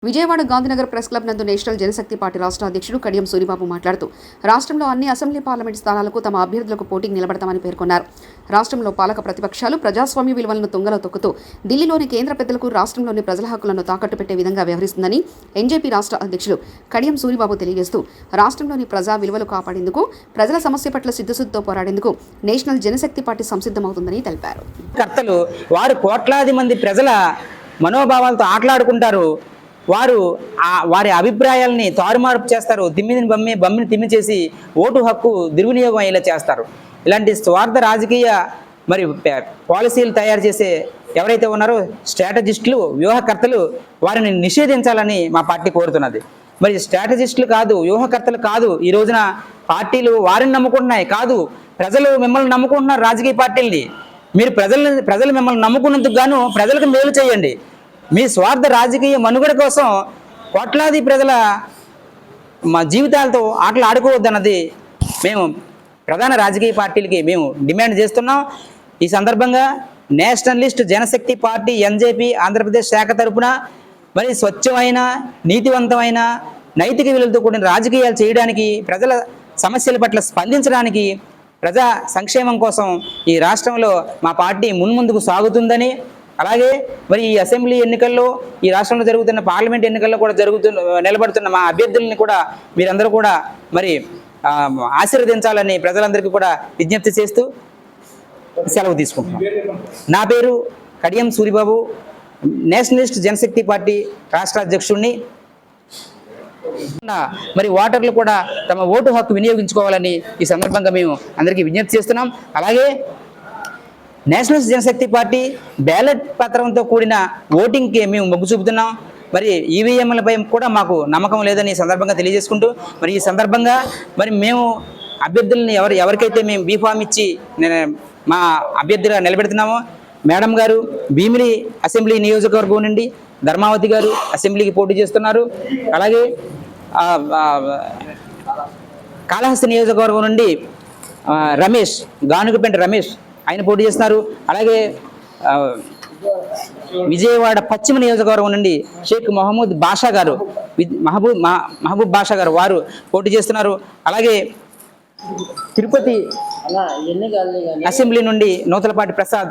Vijayawada Gandhinagar press club నందు national జనశక్తి party రాష్ట్ర అధ్యక్షుడు కడియం సూరిబాబు మాట్లాడుతూ రాష్ట్రంలో అన్ని అసెంబ్లీ పార్లమెంట్ స్థానాలకు తమ అభ్యర్థులకు పోటీకి నిలబడతామని పేర్కొన్నారు. రాష్ట్రంలో పాలక ప్రతిపక్షాలు ప్రజాస్వామ్య విలువలను తుంగలో తొక్కుతూ ఢిల్లీలోని కేంద్ర పెద్దలకు రాష్ట్రంలోని ప్రజల హక్కులను తాకట్టు పెట్టే విధంగా వ్యవహరిస్తుందని ఎన్జేపీ రాష్ట్ర అధ్యక్షుడు కడియం సూరిబాబు తెలియజేస్తూ రాష్ట్రంలోని ప్రజా విలువలు కాపాడేందుకు ప్రజల సమస్య పట్ల సిద్ధశుద్ధితో పోరాడేందుకు నేషనల్ జనశక్తి పార్టీ సంసిద్ధమవుతుందని తెలిపారు. కర్తలు వారు కోట్లాది మంది ప్రజల మనోభావాలతో ఆటలాడుకుంటారు. వారు వారి అభిప్రాయాలని తారుమారు చేస్తారు. బమ్మిని తిమ్మి చేసి ఓటు హక్కు దుర్వినియోగం అయ్యేలా చేస్తారు. ఇలాంటి స్వార్థ రాజకీయ పాలసీలు తయారు చేసే ఎవరైతే ఉన్నారో స్ట్రాటజిస్టులు, వ్యూహకర్తలు వారిని నిషేధించాలని మా పార్టీ కోరుతున్నది. మరి స్ట్రాటజిస్టులు కాదు, వ్యూహకర్తలు కాదు, ఈ రోజున పార్టీలు వారిని నమ్ముకుంటున్నాయి కాదు, ప్రజలు మిమ్మల్ని నమ్ముకుంటున్నారు. రాజకీయ పార్టీలని మీరు ప్రజలు మిమ్మల్ని నమ్ముకున్నందుకు గాను ప్రజలకు మేలు చేయండి. మీ స్వార్థ రాజకీయ మనుగడ కోసం కోట్లాది ప్రజల మా జీవితాలతో ఆటలు ఆడుకోవద్దన్నది మేము ప్రధాన రాజకీయ పార్టీలకి మేము డిమాండ్ చేస్తున్నాం. ఈ సందర్భంగా నేషనలిస్ట్ జనశక్తి పార్టీ ఎన్జేపీ ఆంధ్రప్రదేశ్ శాఖ తరపున మరి స్వచ్ఛమైన, నీతివంతమైన, నైతిక విలువలతో కూడిన రాజకీయాలు చేయడానికి, ప్రజల సమస్యల పట్ల స్పందించడానికి, ప్రజా సంక్షేమం కోసం ఈ రాష్ట్రంలో మా పార్టీ మున్ముందుకు సాగుతుందని, అలాగే మరి ఈ అసెంబ్లీ ఎన్నికల్లో, ఈ రాష్ట్రంలో జరుగుతున్న పార్లమెంట్ ఎన్నికల్లో కూడా నిలబడుతున్న మా అభ్యర్థులని కూడా మీరందరూ కూడా మరి ఆశీర్వదించాలని ప్రజలందరికీ కూడా విజ్ఞప్తి చేస్తూ సెలవు తీసుకుంటున్నాం. నా పేరు కడియం సూరిబాబు, నేషనలిస్ట్ జనశక్తి పార్టీ రాష్ట్ర అధ్యక్షుడిని. మరి ఓటర్లు కూడా తమ ఓటు హక్కు వినియోగించుకోవాలని ఈ సందర్భంగా మేము అందరికీ విజ్ఞప్తి చేస్తున్నాం. అలాగే నేషనల్ జనశక్తి పార్టీ బ్యాలెట్ పత్రంతో కూడిన ఓటింగ్కి మేము మొగ్గు చూపుతున్నాం. మరి ఈవీఎంలపై కూడా మాకు నమ్మకం లేదని ఈ సందర్భంగా తెలియజేసుకుంటూ, మరి ఈ సందర్భంగా మరి మేము అభ్యర్థులని ఎవరికైతే మేము బీఫామ్ ఇచ్చి మా అభ్యర్థిగా నిలబెడుతున్నామో, మేడం గారు భీమిలి అసెంబ్లీ నియోజకవర్గం నుండి ధర్మావతి గారు అసెంబ్లీకి పోటీ చేస్తున్నారు. అలాగే కాళహస్తి నియోజకవర్గం నుండి రమేష్, గానుగపెంట రమేష్ ఆయన పోటీ చేస్తున్నారు. అలాగే విజయవాడ పశ్చిమ నియోజకవర్గం నుండి షేక్ మహబూబ్ బాషా గారు, మహబూబ్ బాషా గారు వారు పోటీ చేస్తున్నారు. అలాగే తిరుపతి అసెంబ్లీ నుండి నూతలపాటి ప్రసాద్.